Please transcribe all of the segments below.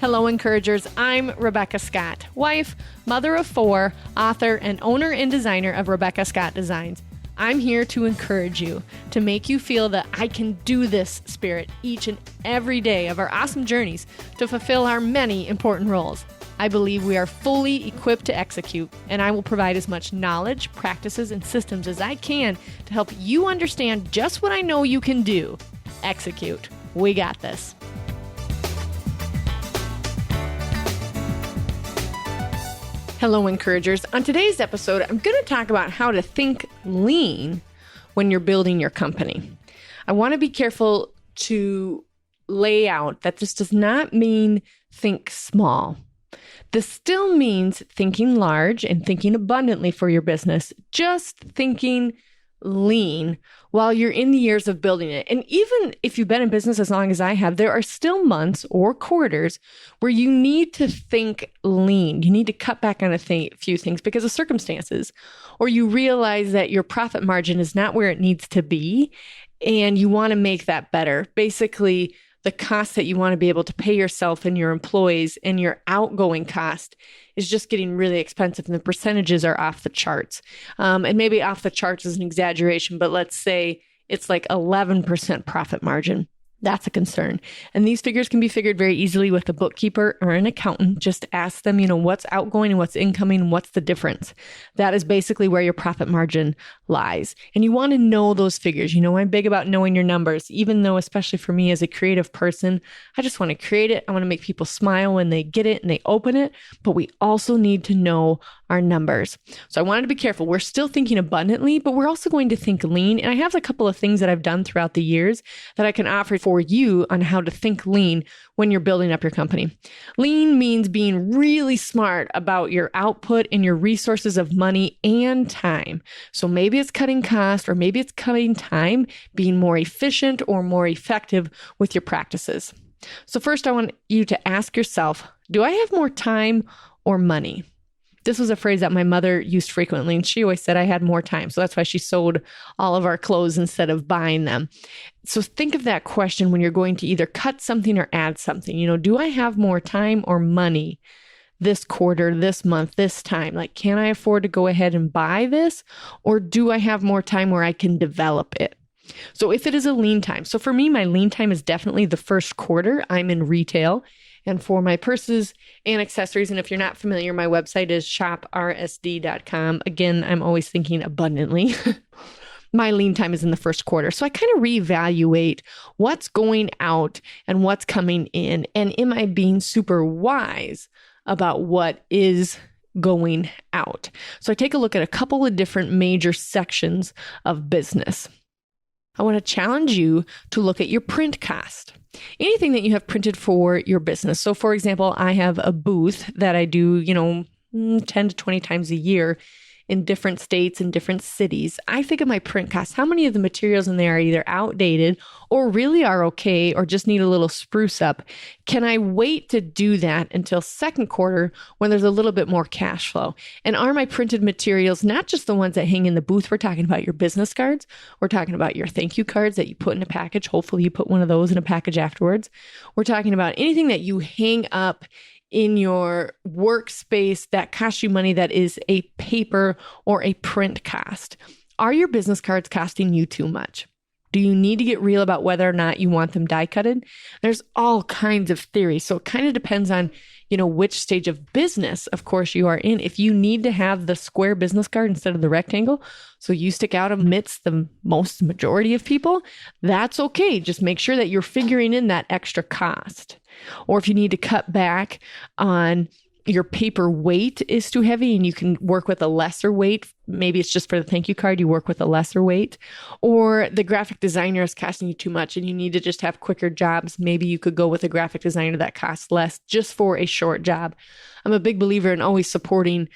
Hello, encouragers. I'm Rebekah Scott, wife, mother of 4, author, and owner and designer of Rebekah Scott Designs. I'm here to encourage you, to make you feel that I can do this spirit each and every day of our awesome journeys to fulfill our many important roles. I believe we are fully equipped to execute, and I will provide as much knowledge, practices, and systems as I can to help you understand just what I know you can do. Execute. We got this. Hello, encouragers. On today's episode, I'm going to talk about how to think lean when you're building your company. I want to be careful to lay out that this does not mean think small. This still means thinking large and thinking abundantly for your business, just thinking lean while you're in the years of building it. And even if you've been in business as long as I have, there are still months or quarters where you need to think lean. You need to cut back on a few things because of circumstances, or you realize that your profit margin is not where it needs to be and you want to make that better. Basically, the cost that you want to be able to pay yourself and your employees and your outgoing cost is just getting really expensive and the percentages are off the charts. And maybe off the charts is an exaggeration, but let's say it's like 11% profit margin. That's a concern. And these figures can be figured very easily with a bookkeeper or an accountant. Just ask them, what's outgoing and what's incoming and what's the difference. That is basically where your profit margin lies. And you want to know those figures. I'm big about knowing your numbers, even though, especially for me as a creative person, I just want to create it. I want to make people smile when they get it and they open it. But we also need to know our numbers. So I wanted to be careful. We're still thinking abundantly, but we're also going to think lean. And I have a couple of things that I've done throughout the years that I can offer for you on how to think lean when you're building up your company. Lean means being really smart about your output and your resources of money and time. So maybe it's cutting cost or maybe it's cutting time, being more efficient or more effective with your practices. So first, I want you to ask yourself, do I have more time or money? This was a phrase that my mother used frequently, and she always said I had more time. So that's why she sewed all of our clothes instead of buying them. So think of that question when you're going to either cut something or add something. Do I have more time or money this quarter, this month, this time? Like, can I afford to go ahead and buy this? Or do I have more time where I can develop it? So if it is a lean time, so for me, my lean time is definitely the first quarter. I'm in retail. And for my purses and accessories, and if you're not familiar, my website is shoprsd.com. Again, I'm always thinking abundantly. My lean time is in the first quarter. So I kind of reevaluate what's going out and what's coming in. And am I being super wise about what is going out? So I take a look at a couple of different major sections of business. I want to challenge you to look at your print cost. Anything that you have printed for your business. So for example, I have a booth that I do, 10 to 20 times a year in different states and different cities. I think of my print costs. How many of the materials in there are either outdated or really are okay or just need a little spruce up? Can I wait to do that until second quarter when there's a little bit more cash flow? And are my printed materials not just the ones that hang in the booth? We're talking about your business cards. We're talking about your thank you cards that you put in a package. Hopefully you put one of those in a package afterwards. We're talking about anything that you hang up in your workspace that costs you money that is a paper or a print cost. Are your business cards costing you too much? Do you need to get real about whether or not you want them die cutted? There's all kinds of theories. So it kind of depends on, which stage of business, of course, you are in. If you need to have the square business card instead of the rectangle, so you stick out amidst the majority of people, that's okay. Just make sure that you're figuring in that extra cost. Or if you need to cut back on your paper weight is too heavy and you can work with a lesser weight. Maybe it's just for the thank you card, you work with a lesser weight. Or the graphic designer is costing you too much and you need to just have quicker jobs. Maybe you could go with a graphic designer that costs less just for a short job. I'm a big believer in always supporting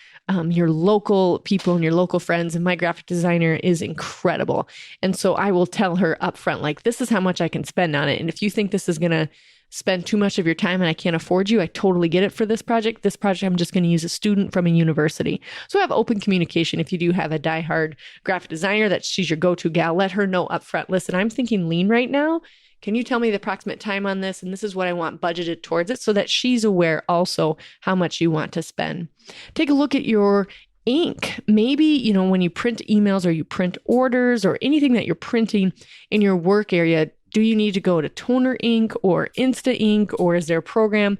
your local people and your local friends. And my graphic designer is incredible. And so I will tell her upfront, like, this is how much I can spend on it. And if you think this is going to spend too much of your time and I can't afford you, I totally get it for this project. This project, I'm just going to use a student from a university. So have open communication. If you do have a diehard graphic designer that she's your go-to gal, let her know upfront, listen, I'm thinking lean right now. Can you tell me the approximate time on this? And this is what I want budgeted towards it, so that she's aware also how much you want to spend. Take a look at your ink. Maybe, when you print emails or you print orders or anything that you're printing in your work area, do you need to go to toner ink or Insta ink, or is there a program?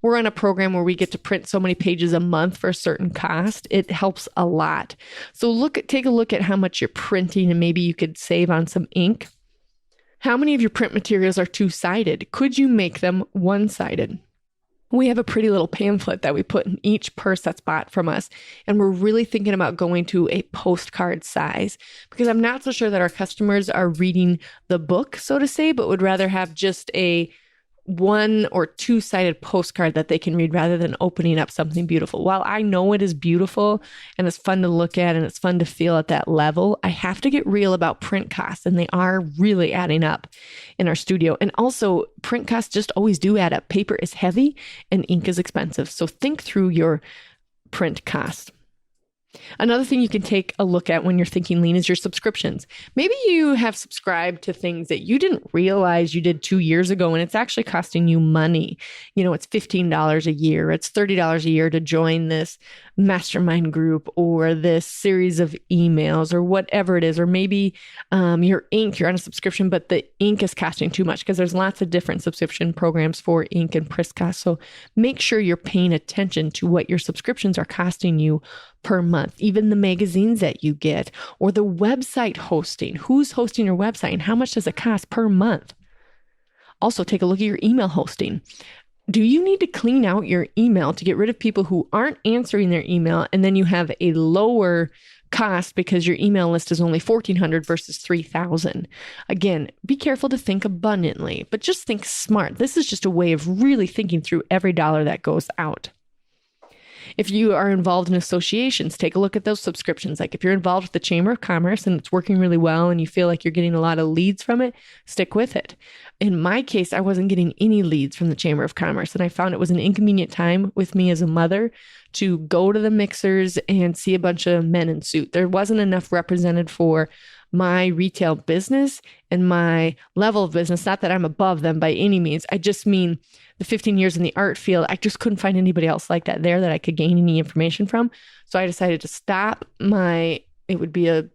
We're on a program where we get to print so many pages a month for a certain cost. It helps a lot. So take a look at how much you're printing, and maybe you could save on some ink. How many of your print materials are two-sided? Could you make them one-sided? We have a pretty little pamphlet that we put in each purse that's bought from us. And we're really thinking about going to a postcard size, because I'm not so sure that our customers are reading the book, so to say, but would rather have just a one or two-sided postcard that they can read rather than opening up something beautiful. While I know it is beautiful and it's fun to look at and it's fun to feel at that level, I have to get real about print costs, and they are really adding up in our studio. And also, print costs just always do add up. Paper is heavy and ink is expensive. So think through your print cost. Another thing you can take a look at when you're thinking lean is your subscriptions. Maybe you have subscribed to things that you didn't realize you did 2 years ago, and it's actually costing you money. It's $15 a year. It's $30 a year to join this mastermind group or this series of emails or whatever it is. Or maybe your ink, you're on a subscription, but the ink is costing too much, because there's lots of different subscription programs for ink and press costs. So make sure you're paying attention to what your subscriptions are costing you per month, even the magazines that you get, or the website hosting. Who's hosting your website and how much does it cost per month? Also, take a look at your email hosting. Do you need to clean out your email to get rid of people who aren't answering their email, and then you have a lower cost because your email list is only 1,400 versus 3,000? Again, be careful to think abundantly, but just think smart. This is just a way of really thinking through every dollar that goes out. If you are involved in associations, take a look at those subscriptions. Like if you're involved with the Chamber of Commerce and it's working really well and you feel like you're getting a lot of leads from it, stick with it. In my case, I wasn't getting any leads from the Chamber of Commerce, and I found it was an inconvenient time with me as a mother to go to the mixers and see a bunch of men in suit. There wasn't enough represented for my retail business and my level of business. Not that I'm above them by any means. I just mean the 15 years in the art field, I just couldn't find anybody else like that there that I could gain any information from. So I decided to stop it would be a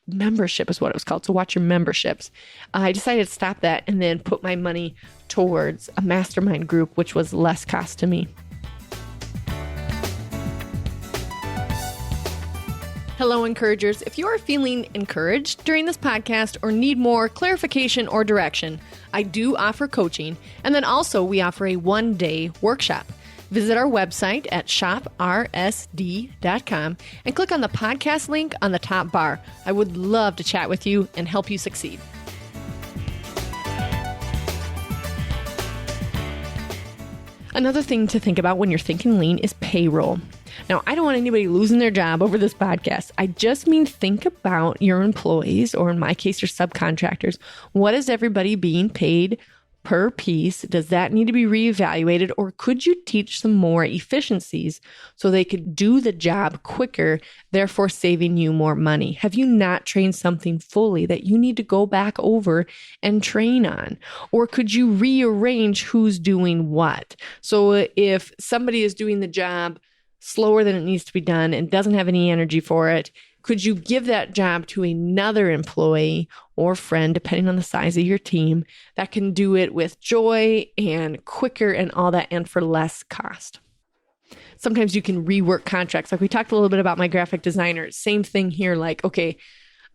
membership is what it was called. So watch your memberships. I decided to stop that and then put my money towards a mastermind group, which was less cost to me. Hello, encouragers. If you are feeling encouraged during this podcast or need more clarification or direction, I do offer coaching. And then also we offer a 1-day workshop. Visit our website at shopresd.com and click on the podcast link on the top bar. I would love to chat with you and help you succeed. Another thing to think about when you're thinking lean is payroll. Now, I don't want anybody losing their job over this podcast. I just mean think about your employees, or in my case, your subcontractors. What is everybody being paid per piece? Does that need to be reevaluated, or could you teach some more efficiencies so they could do the job quicker, therefore saving you more money? Have you not trained something fully that you need to go back over and train on? Or could you rearrange who's doing what? So if somebody is doing the job slower than it needs to be done and doesn't have any energy for it, could you give that job to another employee or friend, depending on the size of your team, that can do it with joy and quicker and all that, and for less cost? Sometimes you can rework contracts. Like we talked a little bit about my graphic designer. Same thing here. Like, okay,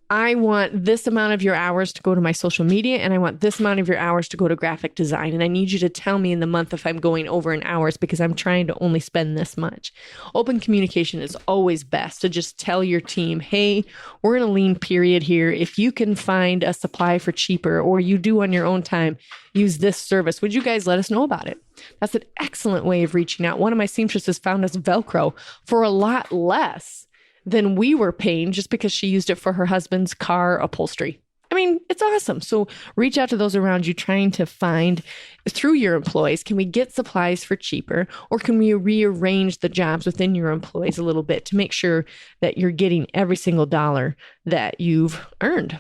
I want this amount of your hours to go to my social media, and I want this amount of your hours to go to graphic design. And I need you to tell me in the month if I'm going over in hours, because I'm trying to only spend this much. Open communication is always best, to just tell your team, hey, we're in a lean period here. If you can find a supply for cheaper, or you do on your own time, use this service, would you guys let us know about it? That's an excellent way of reaching out. One of my seamstresses found us Velcro for a lot less than we were paying, just because she used it for her husband's car upholstery. I mean, it's awesome. So reach out to those around you, trying to find through your employees, can we get supplies for cheaper, or can we rearrange the jobs within your employees a little bit to make sure that you're getting every single dollar that you've earned?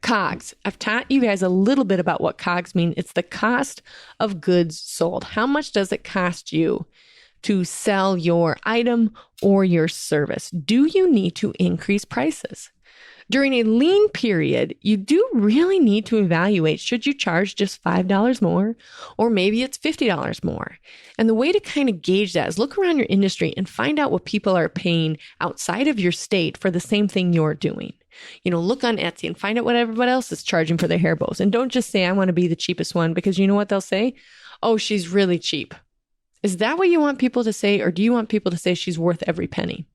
COGS. I've taught you guys a little bit about what COGS mean. It's the cost of goods sold. How much does it cost you to sell your item or your service? Do you need to increase prices? During a lean period, you do really need to evaluate, should you charge just $5 more, or maybe it's $50 more? And the way to kind of gauge that is look around your industry and find out what people are paying outside of your state for the same thing you're doing. Look on Etsy and find out what everybody else is charging for their hair bows. And don't just say, I want to be the cheapest one, because you know what they'll say? Oh, she's really cheap. Is that what you want people to say? Or do you want people to say she's worth every penny?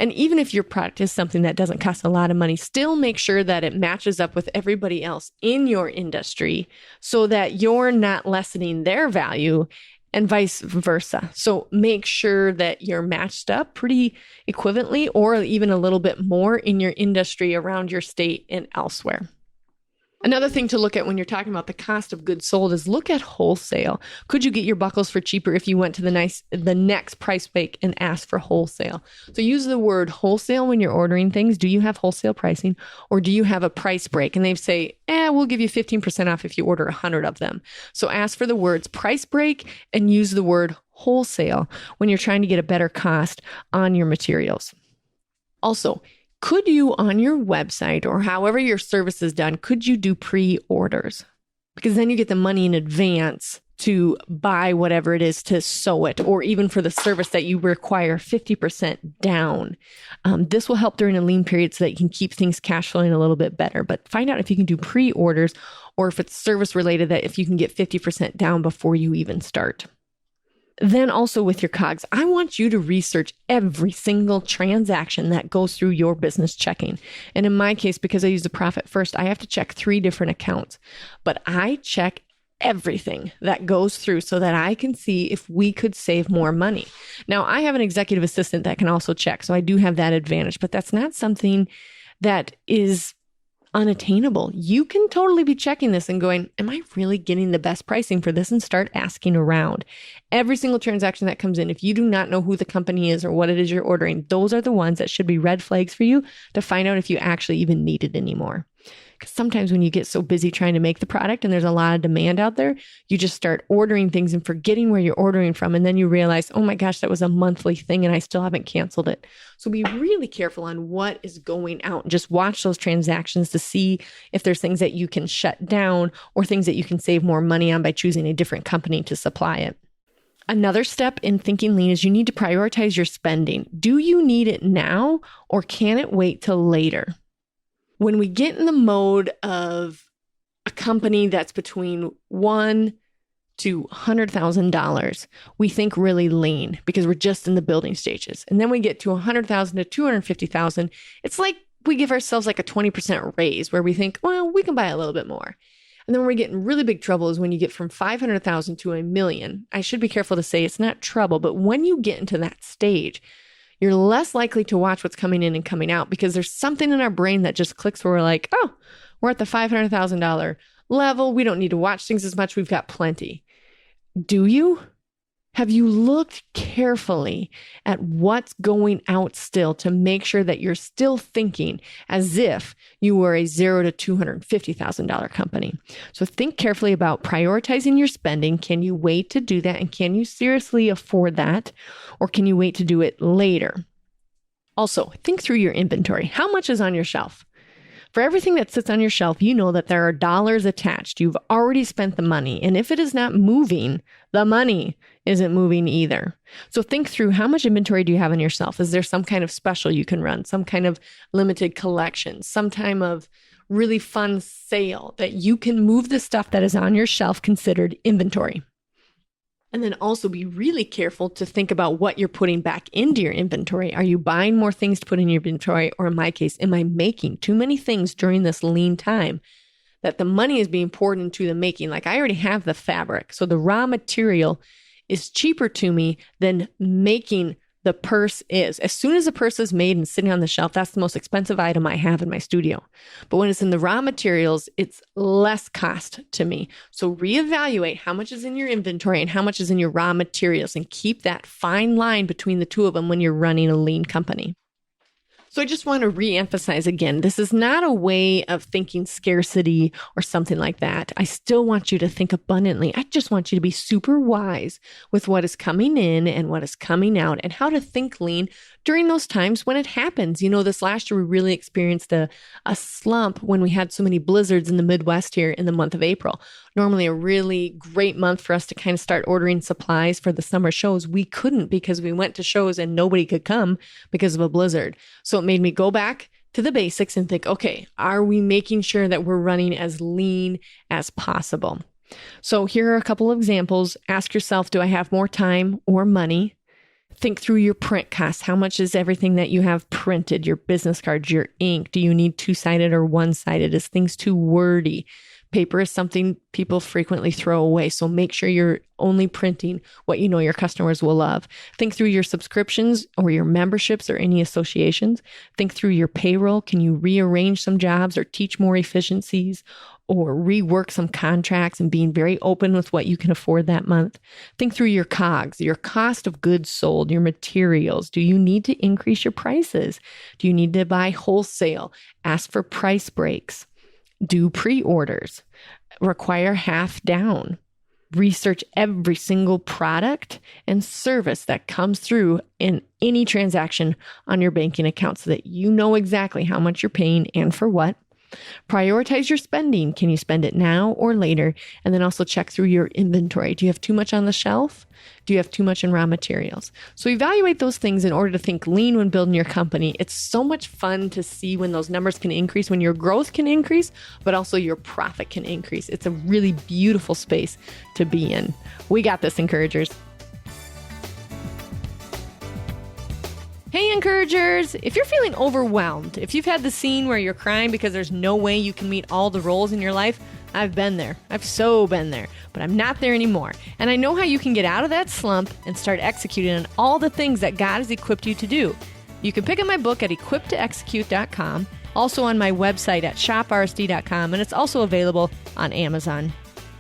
And even if your product is something that doesn't cost a lot of money, still make sure that it matches up with everybody else in your industry so that you're not lessening their value and vice versa. So make sure that you're matched up pretty equivalently or even a little bit more in your industry around your state and elsewhere. Another thing to look at when you're talking about the cost of goods sold is look at wholesale. Could you get your buckles for cheaper if you went to the next price break and asked for wholesale? So use the word wholesale when you're ordering things. Do you have wholesale pricing or do you have a price break? And they say, we'll give you 15% off if you order 100 of them. So ask for the words price break and use the word wholesale when you're trying to get a better cost on your materials. Also, could you, on your website or however your service is done, could you do pre-orders? Because then you get the money in advance to buy whatever it is to sew it, or even for the service that you require 50% down. This will help during a lean period so that you can keep things cash flowing a little bit better. But find out if you can do pre-orders or if it's service related, that if you can get 50% down before you even start. Then also with your COGS, I want you to research every single transaction that goes through your business checking. And in my case, because I use the Profit First, I have to check 3 different accounts. But I check everything that goes through so that I can see if we could save more money. Now, I have an executive assistant that can also check, so I do have that advantage, but that's not something that is unattainable. You can totally be checking this and going, am I really getting the best pricing for this? And start asking around. Every single transaction that comes in, if you do not know who the company is or what it is you're ordering, those are the ones that should be red flags for you to find out if you actually even need it anymore. Because sometimes when you get so busy trying to make the product and there's a lot of demand out there, you just start ordering things and forgetting where you're ordering from. And then you realize, oh my gosh, that was a monthly thing and I still haven't canceled it. So be really careful on what is going out. Just watch those transactions to see if there's things that you can shut down or things that you can save more money on by choosing a different company to supply it. Another step in thinking lean is you need to prioritize your spending. Do you need it now or can it wait till later? When we get in the mode of a company that's between $1 to $100,000, we think really lean because we're just in the building stages. And then we get to $100,000 to $250,000. It's like we give ourselves like a 20% raise where we think, well, we can buy a little bit more. And then when we get in really big trouble is when you get from $500,000 to $1 million. I should be careful to say it's not trouble, but when you get into that stage, you're less likely to watch what's coming in and coming out because there's something in our brain that just clicks where we're like, oh, we're at the $500,000 level. We don't need to watch things as much. We've got plenty. Do you? Have you looked carefully at what's going out still to make sure that you're still thinking as if you were a $0 to $250,000 company? So think carefully about prioritizing your spending. Can you wait to do that? And can you seriously afford that? Or can you wait to do it later? Also, think through your inventory. How much is on your shelf? For everything that sits on your shelf, you know that there are dollars attached. You've already spent the money. And if it is not moving, the money isn't moving either. So think through how much inventory do you have on your shelf? Is there some kind of special you can run, some kind of limited collection, some time of really fun sale that you can move the stuff that is on your shelf considered inventory? And then also be really careful to think about what you're putting back into your inventory. Are you buying more things to put in your inventory? Or in my case, am I making too many things during this lean time that the money is being poured into the making? Like I already have the fabric. So the raw material is cheaper to me than making the purse is. As soon as a purse is made and sitting on the shelf, that's the most expensive item I have in my studio. But when it's in the raw materials, it's less cost to me. So reevaluate how much is in your inventory and how much is in your raw materials and keep that fine line between the two of them when you're running a lean company. So I just want to reemphasize again, this is not a way of thinking scarcity or something like that. I still want you to think abundantly. I just want you to be super wise with what is coming in and what is coming out and how to think lean during those times when it happens. You know, this last year, we really experienced a slump when we had so many blizzards in the Midwest here in the month of April. Normally a really great month for us to kind of start ordering supplies for the summer shows. We couldn't because we went to shows and nobody could come because of a blizzard. So it made me go back to the basics and think, okay, are we making sure that we're running as lean as possible? So here are a couple of examples. Ask yourself, do I have more time or money? Think through your print costs. How much is everything that you have printed, your business cards, your ink? Do you need two-sided or one-sided? Is things too wordy? Paper is something people frequently throw away, so make sure you're only printing what you know your customers will love. Think through your subscriptions or your memberships or any associations. Think through your payroll. Can you rearrange some jobs or teach more efficiencies or rework some contracts and being very open with what you can afford that month? Think through your COGS, your cost of goods sold, your materials. Do you need to increase your prices? Do you need to buy wholesale? Ask for price breaks. Do pre-orders, require half down, research every single product and service that comes through in any transaction on your banking account so that you know exactly how much you're paying and for what. Prioritize your spending. Can you spend it now or later? And then also check through your inventory. Do you have too much on the shelf? Do you have too much in raw materials? So evaluate those things in order to think lean when building your company. It's so much fun to see when those numbers can increase, when your growth can increase, but also your profit can increase. It's a really beautiful space to be in. We got this, encouragers. Hey, encouragers, if you're feeling overwhelmed, if you've had the scene where you're crying because there's no way you can meet all the roles in your life, I've been there. I've so been there, but I'm not there anymore. And I know how you can get out of that slump and start executing on all the things that God has equipped you to do. You can pick up my book at equippedtoexecute.com, also on my website at shoprsd.com, and it's also available on Amazon.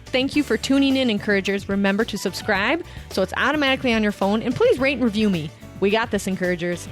Thank you for tuning in, encouragers. Remember to subscribe so it's automatically on your phone, and please rate and review me. We got this, encouragers.